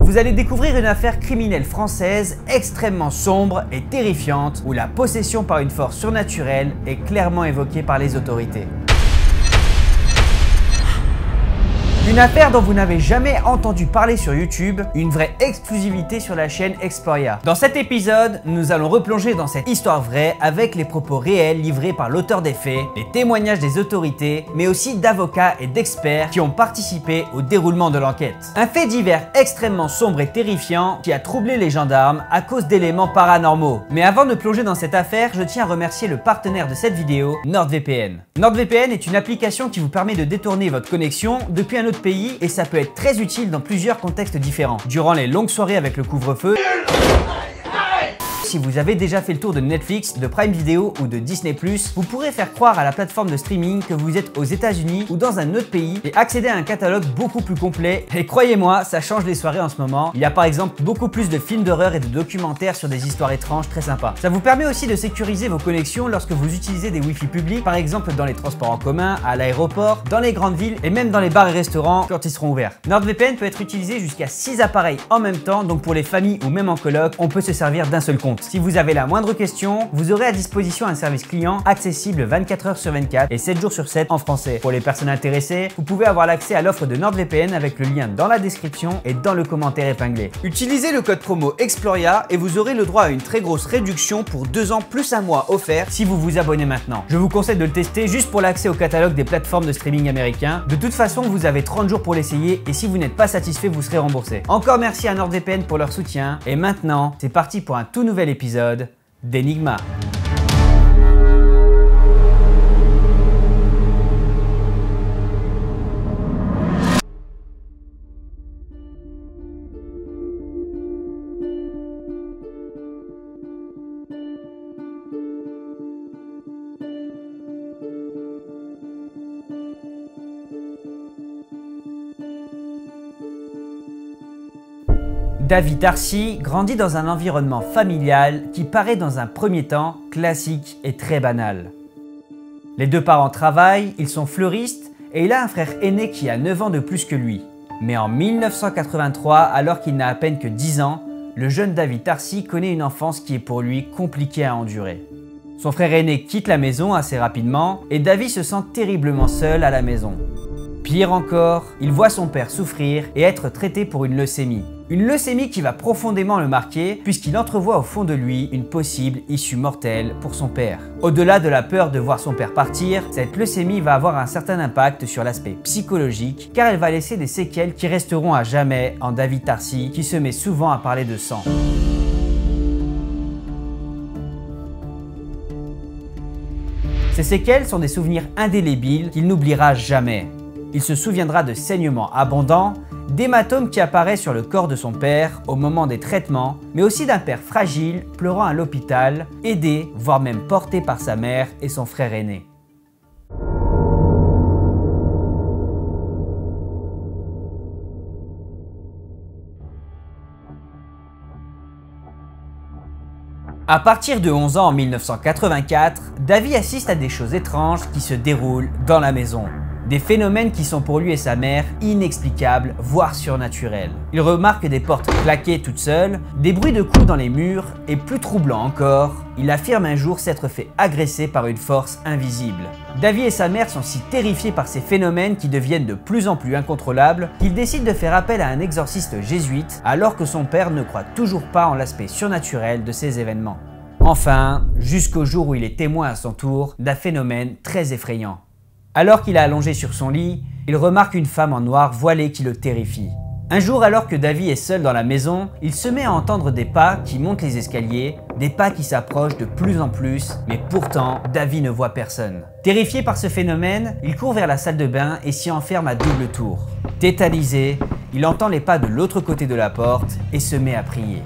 Vous allez découvrir une affaire criminelle française extrêmement sombre et terrifiante où la possession par une force surnaturelle est clairement évoquée par les autorités. Une affaire dont vous n'avez jamais entendu parler sur YouTube, une vraie exclusivité sur la chaîne Exploria. Dans cet épisode, nous allons replonger dans cette histoire vraie avec les propos réels livrés par l'auteur des faits, les témoignages des autorités, mais aussi d'avocats et d'experts qui ont participé au déroulement de l'enquête. Un fait divers extrêmement sombre et terrifiant qui a troublé les gendarmes à cause d'éléments paranormaux. Mais avant de plonger dans cette affaire, je tiens à remercier le partenaire de cette vidéo, NordVPN. NordVPN est une application qui vous permet de détourner votre connexion depuis un autre pays et ça peut être très utile dans plusieurs contextes différents. Durant les longues soirées avec le couvre-feu, si vous avez déjà fait le tour de Netflix, de Prime Video ou de Disney+, vous pourrez faire croire à la plateforme de streaming que vous êtes aux États-Unis ou dans un autre pays et accéder à un catalogue beaucoup plus complet. Et croyez-moi, ça change les soirées en ce moment. Il y a par exemple beaucoup plus de films d'horreur et de documentaires sur des histoires étranges très sympas. Ça vous permet aussi de sécuriser vos connexions lorsque vous utilisez des Wi-Fi publics, par exemple dans les transports en commun, à l'aéroport, dans les grandes villes et même dans les bars et restaurants quand ils seront ouverts. NordVPN peut être utilisé jusqu'à 6 appareils en même temps, donc pour les familles ou même en coloc, on peut se servir d'un seul compte. Si vous avez la moindre question, vous aurez à disposition un service client accessible 24 h sur 24 et 7 jours sur 7 en français. Pour les personnes intéressées, vous pouvez avoir l'accès à l'offre de NordVPN avec le lien dans la description et dans le commentaire épinglé. Utilisez le code promo Exploria et vous aurez le droit à une très grosse réduction pour 2 ans plus un mois offert si vous vous abonnez maintenant. Je vous conseille de le tester juste pour l'accès au catalogue des plateformes de streaming américains. De toute façon, vous avez 30 jours pour l'essayer et si vous n'êtes pas satisfait, vous serez remboursé. Encore merci à NordVPN pour leur soutien et maintenant, c'est parti pour un tout nouvel épisode d'Enigma. Davy Tarcy grandit dans un environnement familial qui paraît dans un premier temps classique et très banal. Les deux parents travaillent, ils sont fleuristes et il a un frère aîné qui a 9 ans de plus que lui. Mais en 1983, alors qu'il n'a à peine que 10 ans, le jeune Davy Tarcy connaît une enfance qui est pour lui compliquée à endurer. Son frère aîné quitte la maison assez rapidement et Davy se sent terriblement seul à la maison. Pire encore, il voit son père souffrir et être traité pour une leucémie. Une leucémie qui va profondément le marquer puisqu'il entrevoit au fond de lui une possible issue mortelle pour son père. Au-delà de la peur de voir son père partir, cette leucémie va avoir un certain impact sur l'aspect psychologique car elle va laisser des séquelles qui resteront à jamais en Davy Tarcy qui se met souvent à parler de sang. Ces séquelles sont des souvenirs indélébiles qu'il n'oubliera jamais. Il se souviendra de saignements abondants, d'hématomes qui apparaissent sur le corps de son père au moment des traitements, mais aussi d'un père fragile pleurant à l'hôpital, aidé, voire même porté par sa mère et son frère aîné. À partir de 11 ans en 1984, Davy assiste à des choses étranges qui se déroulent dans la maison. Des phénomènes qui sont pour lui et sa mère inexplicables, voire surnaturels. Il remarque des portes claquées toutes seules, des bruits de coups dans les murs et plus troublant encore, il affirme un jour s'être fait agresser par une force invisible. Davy et sa mère sont si terrifiés par ces phénomènes qui deviennent de plus en plus incontrôlables qu'ils décident de faire appel à un exorciste jésuite alors que son père ne croit toujours pas en l'aspect surnaturel de ces événements. Enfin, jusqu'au jour où il est témoin à son tour d'un phénomène très effrayant. Alors qu'il est allongé sur son lit, il remarque une femme en noir voilée qui le terrifie. Un jour, alors que Davy est seul dans la maison, il se met à entendre des pas qui montent les escaliers, des pas qui s'approchent de plus en plus, mais pourtant, Davy ne voit personne. Terrifié par ce phénomène, il court vers la salle de bain et s'y enferme à double tour. Tétanisé, il entend les pas de l'autre côté de la porte et se met à prier.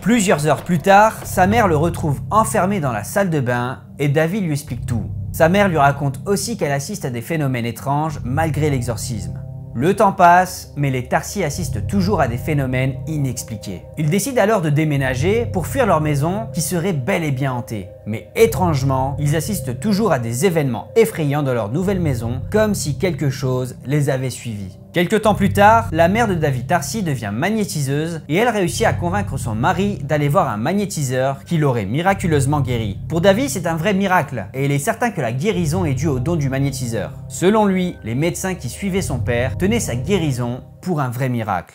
Plusieurs heures plus tard, sa mère le retrouve enfermé dans la salle de bain et Davy lui explique tout. Sa mère lui raconte aussi qu'elle assiste à des phénomènes étranges malgré l'exorcisme. Le temps passe, mais les Tarcy assistent toujours à des phénomènes inexpliqués. Ils décident alors de déménager pour fuir leur maison qui serait bel et bien hantée. Mais étrangement, ils assistent toujours à des événements effrayants dans leur nouvelle maison, comme si quelque chose les avait suivis. Quelque temps plus tard, la mère de Davy Tarsi devient magnétiseuse et elle réussit à convaincre son mari d'aller voir un magnétiseur qui l'aurait miraculeusement guéri. Pour Davy, c'est un vrai miracle et il est certain que la guérison est due au don du magnétiseur. Selon lui, les médecins qui suivaient son père tenaient sa guérison pour un vrai miracle.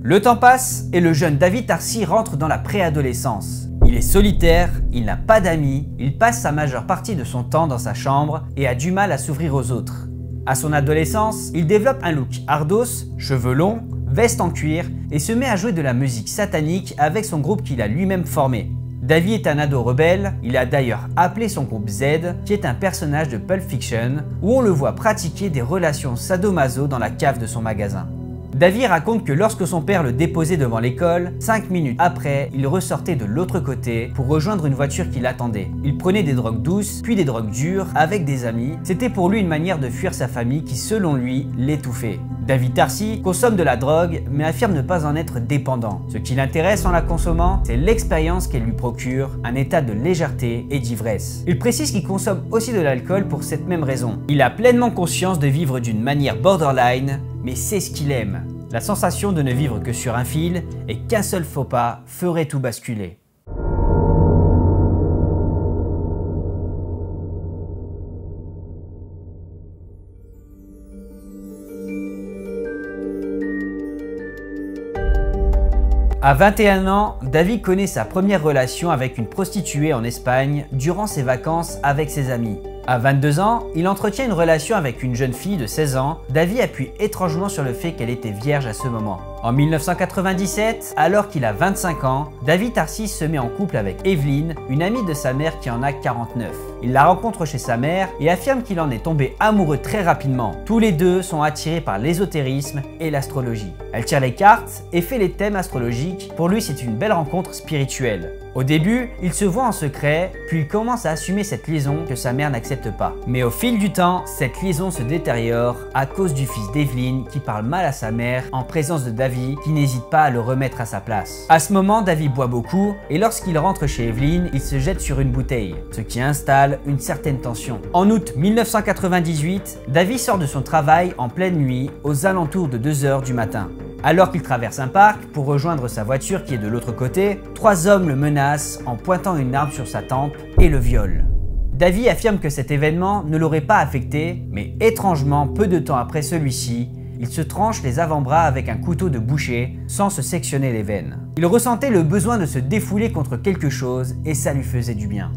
Le temps passe et le jeune Davy Tarsi rentre dans la préadolescence. Il est solitaire, il n'a pas d'amis, il passe sa majeure partie de son temps dans sa chambre et a du mal à s'ouvrir aux autres. À son adolescence, il développe un look ardos, cheveux longs, veste en cuir et se met à jouer de la musique satanique avec son groupe qu'il a lui-même formé. Davy est un ado rebelle, il a d'ailleurs appelé son groupe Z, qui est un personnage de Pulp Fiction, où on le voit pratiquer des relations sadomaso dans la cave de son magasin. Davy raconte que lorsque son père le déposait devant l'école, 5 minutes après, il ressortait de l'autre côté pour rejoindre une voiture qui l'attendait. Il prenait des drogues douces, puis des drogues dures avec des amis. C'était pour lui une manière de fuir sa famille qui, selon lui, l'étouffait. Davy Tarsi consomme de la drogue, mais affirme ne pas en être dépendant. Ce qui l'intéresse en la consommant, c'est l'expérience qu'elle lui procure, un état de légèreté et d'ivresse. Il précise qu'il consomme aussi de l'alcool pour cette même raison. Il a pleinement conscience de vivre d'une manière borderline, mais c'est ce qu'il aime. La sensation de ne vivre que sur un fil et qu'un seul faux pas ferait tout basculer. À 21 ans, Davy connaît sa première relation avec une prostituée en Espagne durant ses vacances avec ses amis. À 22 ans, il entretient une relation avec une jeune fille de 16 ans. Davy appuie étrangement sur le fait qu'elle était vierge à ce moment. En 1997, alors qu'il a 25 ans, Davy Tarsi se met en couple avec Evelyn, une amie de sa mère qui en a 49. Il la rencontre chez sa mère et affirme qu'il en est tombé amoureux très rapidement. Tous les deux sont attirés par l'ésotérisme et l'astrologie. Elle tire les cartes et fait les thèmes astrologiques. Pour lui, c'est une belle rencontre spirituelle. Au début, il se voit en secret, puis il commence à assumer cette liaison que sa mère n'accepte pas. Mais au fil du temps, cette liaison se détériore à cause du fils d'Evelyn qui parle mal à sa mère en présence de Davy qui n'hésite pas à le remettre à sa place. À ce moment, Davy boit beaucoup et lorsqu'il rentre chez Evelyn, il se jette sur une bouteille, ce qui installe une certaine tension. En août 1998, Davy sort de son travail en pleine nuit aux alentours de 2 h du matin. Alors qu'il traverse un parc pour rejoindre sa voiture qui est de l'autre côté, 3 hommes le menacent en pointant une arme sur sa tempe et le violent. Davy affirme que cet événement ne l'aurait pas affecté, mais étrangement, peu de temps après celui-ci, il se tranche les avant-bras avec un couteau de boucher sans se sectionner les veines. Il ressentait le besoin de se défouler contre quelque chose et ça lui faisait du bien.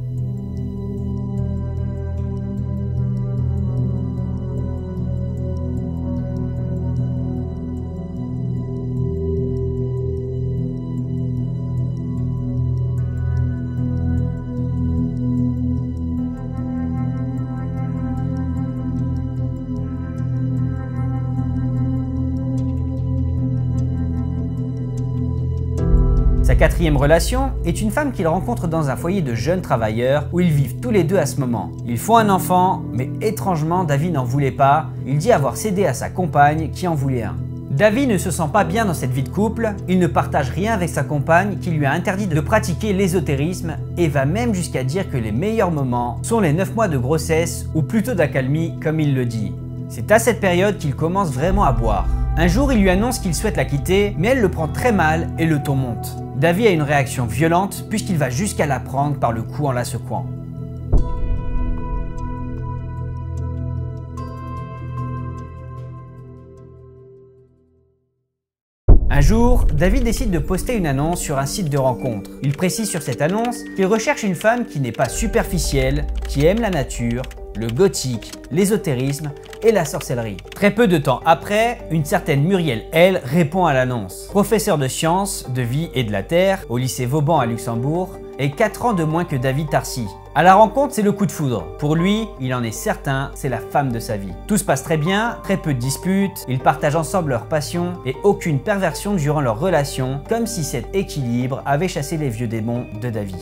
Sa 4e relation est une femme qu'il rencontre dans un foyer de jeunes travailleurs où ils vivent tous les deux à ce moment. Ils font un enfant, mais étrangement Davy n'en voulait pas, il dit avoir cédé à sa compagne qui en voulait un. Davy ne se sent pas bien dans cette vie de couple, il ne partage rien avec sa compagne qui lui a interdit de pratiquer l'ésotérisme et va même jusqu'à dire que les meilleurs moments sont les 9 mois de grossesse ou plutôt d'accalmie comme il le dit. C'est à cette période qu'il commence vraiment à boire. Un jour, il lui annonce qu'il souhaite la quitter, mais elle le prend très mal et le ton monte. Davy a une réaction violente puisqu'il va jusqu'à la prendre par le cou en la secouant. Un jour, Davy décide de poster une annonce sur un site de rencontre. Il précise sur cette annonce qu'il recherche une femme qui n'est pas superficielle, qui aime la nature, le gothique, l'ésotérisme et la sorcellerie. Très peu de temps après, une certaine Muriel L répond à l'annonce. Professeur de sciences, de vie et de la terre au lycée Vauban à Luxembourg et 4 ans de moins que Davy Tarsi. À la rencontre, c'est le coup de foudre. Pour lui, il en est certain, c'est la femme de sa vie. Tout se passe très bien, très peu de disputes, ils partagent ensemble leur passion et aucune perversion durant leur relation, comme si cet équilibre avait chassé les vieux démons de Davy.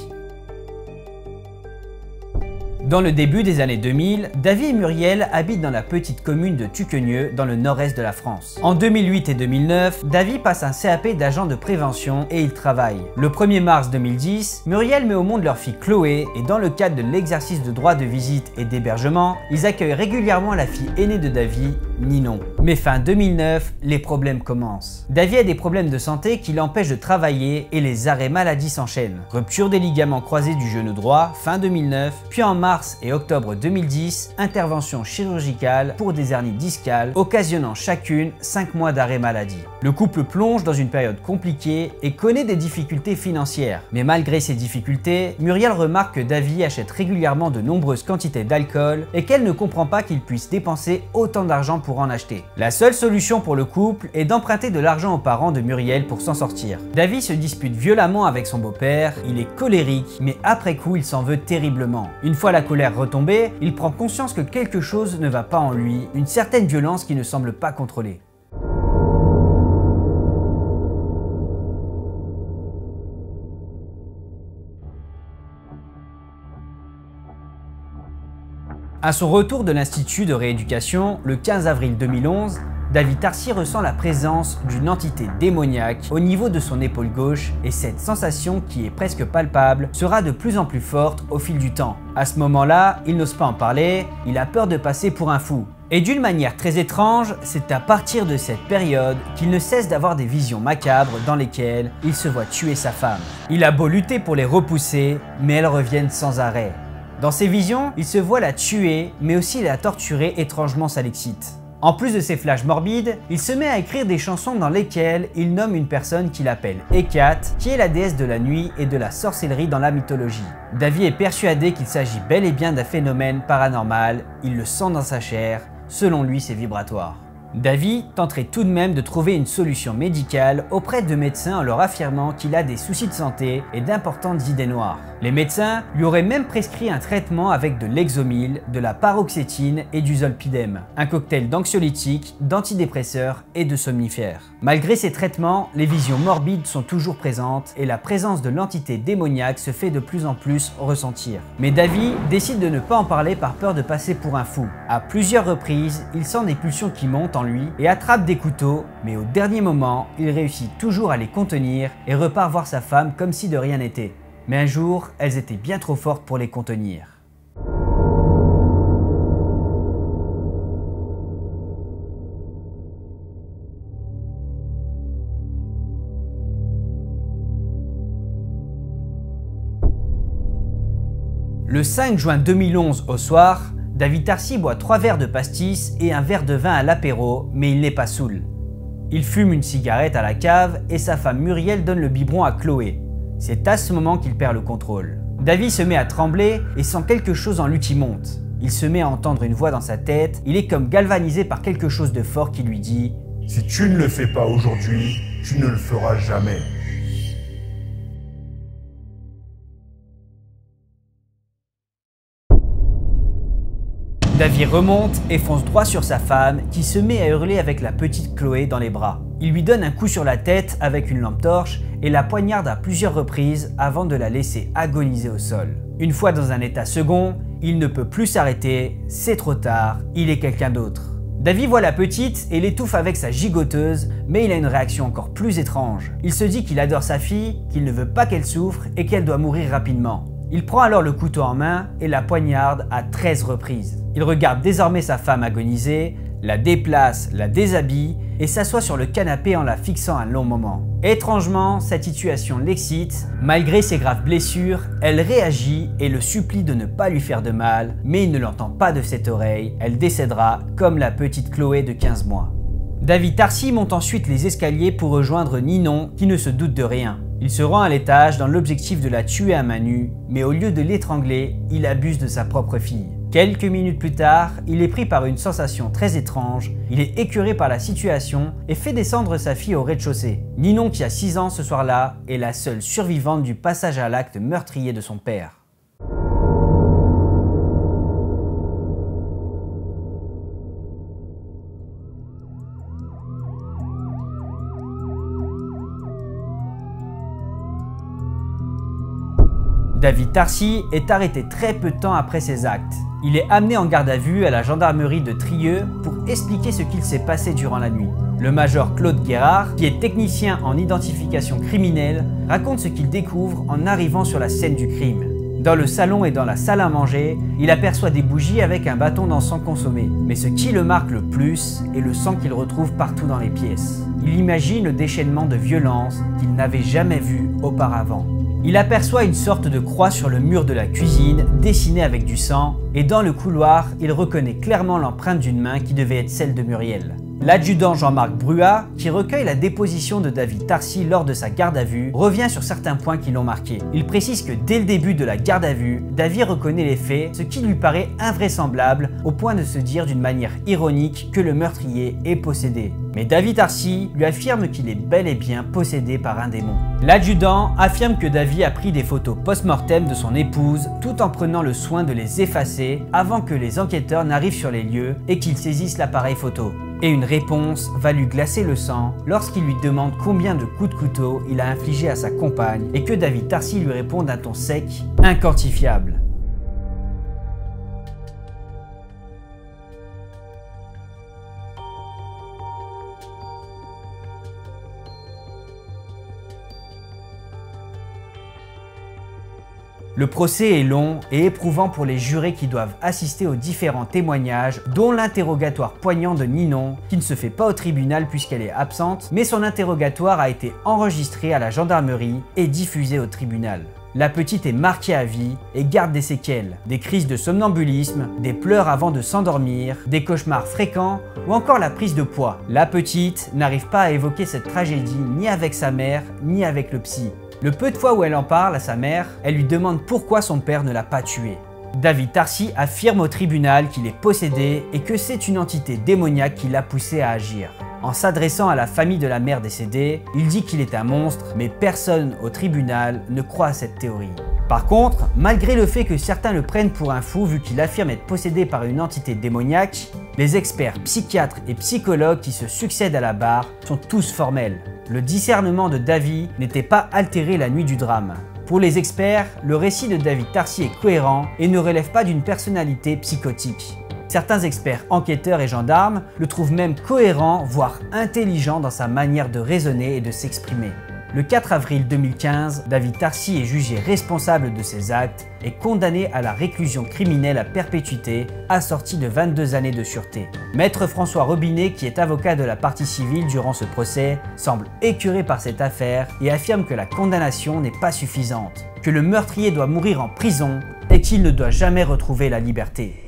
Dans le début des années 2000, Davy et Muriel habitent dans la petite commune de Tuquegneux dans le nord-est de la France. En 2008 et 2009, Davy passe un CAP d'agent de prévention et il travaille. Le 1er mars 2010, Muriel met au monde leur fille Chloé et dans le cadre de l'exercice de droit de visite et d'hébergement, ils accueillent régulièrement la fille aînée de Davy, Ninon. Mais fin 2009, les problèmes commencent. Davy a des problèmes de santé qui l'empêchent de travailler et les arrêts maladie s'enchaînent. Rupture des ligaments croisés du genou droit fin 2009, puis en mars et octobre 2010, intervention chirurgicale pour des hernies discales, occasionnant chacune 5 mois d'arrêt maladie. Le couple plonge dans une période compliquée et connaît des difficultés financières. Mais malgré ces difficultés, Muriel remarque que Davy achète régulièrement de nombreuses quantités d'alcool et qu'elle ne comprend pas qu'il puisse dépenser autant d'argent pour en acheter. La seule solution pour le couple est d'emprunter de l'argent aux parents de Muriel pour s'en sortir. Davy se dispute violemment avec son beau-père, il est colérique, mais après coup il s'en veut terriblement. Une fois la colère retombée, il prend conscience que quelque chose ne va pas en lui, une certaine violence qui ne semble pas contrôlée. À son retour de l'Institut de rééducation, le 15 avril 2011, Davy Tarcy ressent la présence d'une entité démoniaque au niveau de son épaule gauche et cette sensation qui est presque palpable sera de plus en plus forte au fil du temps. À ce moment-là, il n'ose pas en parler, il a peur de passer pour un fou. Et d'une manière très étrange, c'est à partir de cette période qu'il ne cesse d'avoir des visions macabres dans lesquelles il se voit tuer sa femme. Il a beau lutter pour les repousser, mais elles reviennent sans arrêt. Dans ses visions, il se voit la tuer, mais aussi la torturer étrangement, ça l'excite. En plus de ces flashs morbides, il se met à écrire des chansons dans lesquelles il nomme une personne qu'il appelle Hécate, qui est la déesse de la nuit et de la sorcellerie dans la mythologie. Davy est persuadé qu'il s'agit bel et bien d'un phénomène paranormal, il le sent dans sa chair, selon lui c'est vibratoire. Davy tenterait tout de même de trouver une solution médicale auprès de médecins en leur affirmant qu'il a des soucis de santé et d'importantes idées noires. Les médecins lui auraient même prescrit un traitement avec de l'exomil, de la paroxétine et du zolpidem, un cocktail d'anxiolytiques, d'antidépresseurs et de somnifères. Malgré ces traitements, les visions morbides sont toujours présentes et la présence de l'entité démoniaque se fait de plus en plus ressentir. Mais Davy décide de ne pas en parler par peur de passer pour un fou. À plusieurs reprises, il sent des pulsions qui montent en lui et attrape des couteaux, mais au dernier moment, il réussit toujours à les contenir et repart voir sa femme comme si de rien n'était. Mais un jour, elles étaient bien trop fortes pour les contenir. Le 5 juin 2011 au soir, Davy Tarcy boit 3 verres de pastis et un verre de vin à l'apéro, mais il n'est pas saoul. Il fume une cigarette à la cave et sa femme Muriel donne le biberon à Chloé. C'est à ce moment qu'il perd le contrôle. Davy se met à trembler et sent quelque chose en lui qui monte. Il se met à entendre une voix dans sa tête, il est comme galvanisé par quelque chose de fort qui lui dit « Si tu ne le fais pas aujourd'hui, tu ne le feras jamais. » Davy remonte et fonce droit sur sa femme qui se met à hurler avec la petite Chloé dans les bras. Il lui donne un coup sur la tête avec une lampe torche et la poignarde à plusieurs reprises avant de la laisser agoniser au sol. Une fois dans un état second, il ne peut plus s'arrêter, c'est trop tard, il est quelqu'un d'autre. Davy voit la petite et l'étouffe avec sa gigoteuse, mais il a une réaction encore plus étrange. Il se dit qu'il adore sa fille, qu'il ne veut pas qu'elle souffre et qu'elle doit mourir rapidement. Il prend alors le couteau en main et la poignarde à 13 reprises. Il regarde désormais sa femme agoniser, la déplace, la déshabille et s'assoit sur le canapé en la fixant un long moment. Étrangement, cette situation l'excite. Malgré ses graves blessures, elle réagit et le supplie de ne pas lui faire de mal, mais il ne l'entend pas de cette oreille. Elle décédera comme la petite Chloé de 15 mois. Davy Tarcy monte ensuite les escaliers pour rejoindre Ninon qui ne se doute de rien. Il se rend à l'étage dans l'objectif de la tuer à main nue, mais au lieu de l'étrangler, il abuse de sa propre fille. Quelques minutes plus tard, il est pris par une sensation très étrange, il est écœuré par la situation et fait descendre sa fille au rez-de-chaussée. Ninon, qui a 6 ans ce soir-là, est la seule survivante du passage à l'acte meurtrier de son père. David Tarcy est arrêté très peu de temps après ses actes. Il est amené en garde à vue à la gendarmerie de Trieux pour expliquer ce qu'il s'est passé durant la nuit. Le major Claude Guérard, qui est technicien en identification criminelle, raconte ce qu'il découvre en arrivant sur la scène du crime. Dans le salon et dans la salle à manger, il aperçoit des bougies avec un bâton d'encens consommé. Mais ce qui le marque le plus est le sang qu'il retrouve partout dans les pièces. Il imagine le déchaînement de violence qu'il n'avait jamais vu auparavant. Il aperçoit une sorte de croix sur le mur de la cuisine, dessinée avec du sang, et dans le couloir, il reconnaît clairement l'empreinte d'une main qui devait être celle de Muriel. L'adjudant Jean-Marc Bruat, qui recueille la déposition de David Tarcy lors de sa garde à vue, revient sur certains points qui l'ont marqué. Il précise que dès le début de la garde à vue, David reconnaît les faits, ce qui lui paraît invraisemblable au point de se dire d'une manière ironique que le meurtrier est possédé. Mais David Tarcy lui affirme qu'il est bel et bien possédé par un démon. L'adjudant affirme que David a pris des photos post-mortem de son épouse tout en prenant le soin de les effacer avant que les enquêteurs n'arrivent sur les lieux et qu'ils saisissent l'appareil photo. Et une réponse va lui glacer le sang lorsqu'il lui demande combien de coups de couteau il a infligé à sa compagne et que David Tarcy lui répond d'un ton sec, inquantifiable. Le procès est long et éprouvant pour les jurés qui doivent assister aux différents témoignages, dont l'interrogatoire poignant de Ninon, qui ne se fait pas au tribunal puisqu'elle est absente, mais son interrogatoire a été enregistré à la gendarmerie et diffusé au tribunal. La petite est marquée à vie et garde des séquelles, des crises de somnambulisme, des pleurs avant de s'endormir, des cauchemars fréquents ou encore la prise de poids. La petite n'arrive pas à évoquer cette tragédie ni avec sa mère ni avec le psy. Le peu de fois où elle en parle à sa mère, elle lui demande pourquoi son père ne l'a pas tué. David Tarcy affirme au tribunal qu'il est possédé et que c'est une entité démoniaque qui l'a poussé à agir. En s'adressant à la famille de la mère décédée, il dit qu'il est un monstre, mais personne au tribunal ne croit à cette théorie. Par contre, malgré le fait que certains le prennent pour un fou vu qu'il affirme être possédé par une entité démoniaque, les experts psychiatres et psychologues qui se succèdent à la barre sont tous formels. Le discernement de David n'était pas altéré la nuit du drame. Pour les experts, le récit de David Tarcy est cohérent et ne relève pas d'une personnalité psychotique. Certains experts enquêteurs et gendarmes le trouvent même cohérent, voire intelligent dans sa manière de raisonner et de s'exprimer. Le 4 avril 2015, David Tarcy est jugé responsable de ses actes et condamné à la réclusion criminelle à perpétuité, assortie de 22 années de sûreté. Maître François Robinet, qui est avocat de la partie civile durant ce procès, semble écœuré par cette affaire et affirme que la condamnation n'est pas suffisante, que le meurtrier doit mourir en prison et qu'il ne doit jamais retrouver la liberté.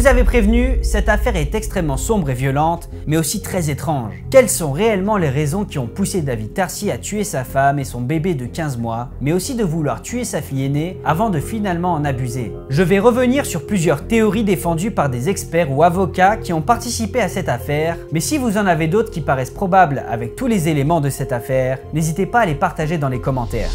Vous avez prévenu, cette affaire est extrêmement sombre et violente, mais aussi très étrange. Quelles sont réellement les raisons qui ont poussé David Tarcy à tuer sa femme et son bébé de 15 mois, mais aussi de vouloir tuer sa fille aînée avant de finalement en abuser? Je vais revenir sur plusieurs théories défendues par des experts ou avocats qui ont participé à cette affaire, mais si vous en avez d'autres qui paraissent probables avec tous les éléments de cette affaire, n'hésitez pas à les partager dans les commentaires.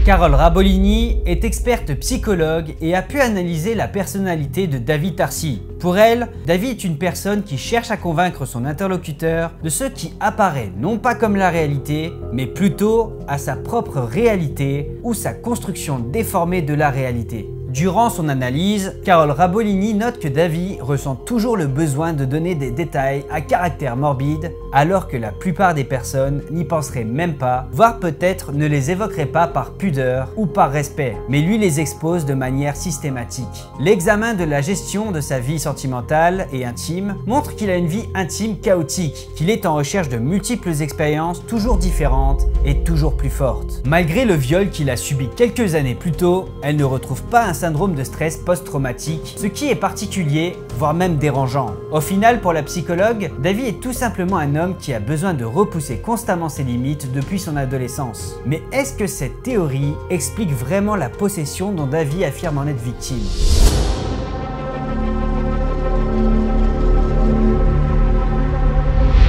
Carole Rabolini est experte psychologue et a pu analyser la personnalité de David Tarcy. Pour elle, David est une personne qui cherche à convaincre son interlocuteur de ce qui apparaît non pas comme la réalité, mais plutôt à sa propre réalité ou sa construction déformée de la réalité. Durant son analyse, Carole Rabolini note que Davy ressent toujours le besoin de donner des détails à caractère morbide, alors que la plupart des personnes n'y penseraient même pas, voire peut-être ne les évoqueraient pas par pudeur ou par respect, mais lui les expose de manière systématique. L'examen de la gestion de sa vie sentimentale et intime montre qu'il a une vie intime chaotique, qu'il est en recherche de multiples expériences toujours différentes et toujours plus fortes. Malgré le viol qu'il a subi quelques années plus tôt, elle ne retrouve pas un syndrome de stress post-traumatique, ce qui est particulier, voire même dérangeant. Au final, pour la psychologue, Davy est tout simplement un homme qui a besoin de repousser constamment ses limites depuis son adolescence. Mais est-ce que cette théorie explique vraiment la possession dont Davy affirme en être victime ?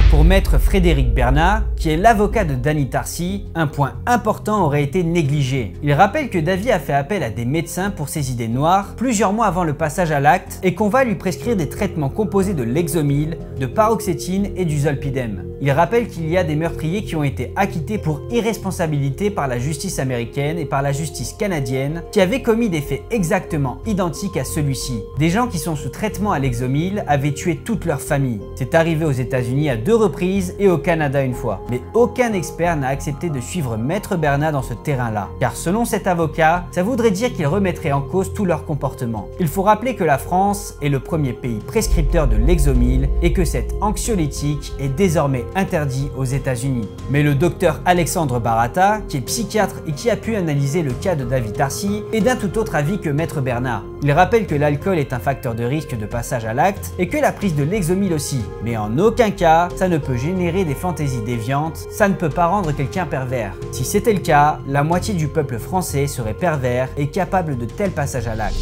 Pour maître Frédéric Bernat, qui est l'avocat de Danny Tarsi, un point important aurait été négligé. Il rappelle que Davy a fait appel à des médecins pour ses idées noires plusieurs mois avant le passage à l'acte et qu'on va lui prescrire des traitements composés de Lexomil, de paroxétine et du zolpidem. Il rappelle qu'il y a des meurtriers qui ont été acquittés pour irresponsabilité par la justice américaine et par la justice canadienne qui avaient commis des faits exactement identiques à celui-ci. Des gens qui sont sous traitement à Lexomil avaient tué toute leur famille. C'est arrivé aux États-Unis à 2 reprises et au Canada une fois. Mais aucun expert n'a accepté de suivre Maître Bernat dans ce terrain-là. Car selon cet avocat, ça voudrait dire qu'il remettrait en cause tout leur comportement. Il faut rappeler que la France est le premier pays prescripteur de Lexomil et que cet anxiolytique est désormais interdit aux États-Unis. Mais le docteur Alexandre Baratta, qui est psychiatre et qui a pu analyser le cas de Davy Tarsi, est d'un tout autre avis que Maître Bernat. Il rappelle que l'alcool est un facteur de risque de passage à l'acte et que la prise de Lexomil aussi. Mais en aucun cas, ça ne peut générer des fantaisies déviantes, ça ne peut pas rendre quelqu'un pervers. Si c'était le cas, la moitié du peuple français serait pervers et capable de tels passages à l'acte.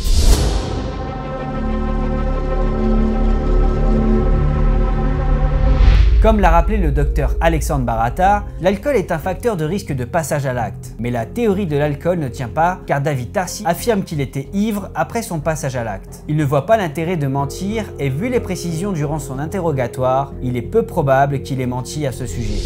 Comme l'a rappelé le docteur Alexandre Baratta, l'alcool est un facteur de risque de passage à l'acte. Mais la théorie de l'alcool ne tient pas car Davy Tarsi affirme qu'il était ivre après son passage à l'acte. Il ne voit pas l'intérêt de mentir et vu les précisions durant son interrogatoire, il est peu probable qu'il ait menti à ce sujet.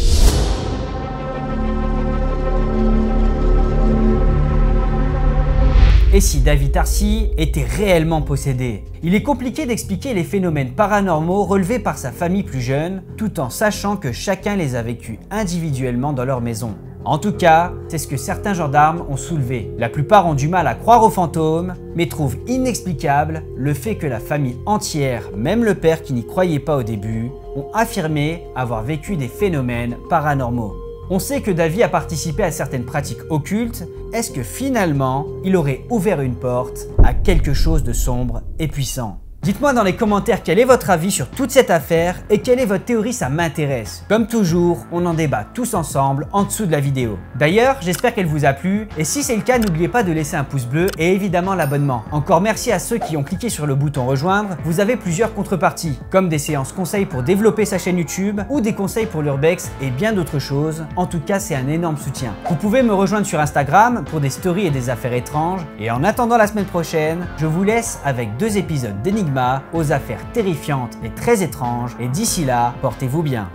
Et si Davy Tarsi était réellement possédé? Il est compliqué d'expliquer les phénomènes paranormaux relevés par sa famille plus jeune, tout en sachant que chacun les a vécus individuellement dans leur maison. En tout cas, c'est ce que certains gendarmes ont soulevé. La plupart ont du mal à croire aux fantômes, mais trouvent inexplicable le fait que la famille entière, même le père qui n'y croyait pas au début, ont affirmé avoir vécu des phénomènes paranormaux. On sait que Davy a participé à certaines pratiques occultes. Est-ce que finalement, il aurait ouvert une porte à quelque chose de sombre et puissant? Dites-moi dans les commentaires quel est votre avis sur toute cette affaire et quelle est votre théorie, ça m'intéresse. Comme toujours, on en débat tous ensemble en dessous de la vidéo. D'ailleurs, j'espère qu'elle vous a plu et si c'est le cas, n'oubliez pas de laisser un pouce bleu et évidemment l'abonnement. Encore merci à ceux qui ont cliqué sur le bouton rejoindre, vous avez plusieurs contreparties, comme des séances conseils pour développer sa chaîne YouTube ou des conseils pour l'urbex et bien d'autres choses. En tout cas, c'est un énorme soutien. Vous pouvez me rejoindre sur Instagram pour des stories et des affaires étranges. Et en attendant la semaine prochaine, je vous laisse avec 2 épisodes d'Enigma aux affaires terrifiantes et très étranges. Et d'ici là, portez-vous bien.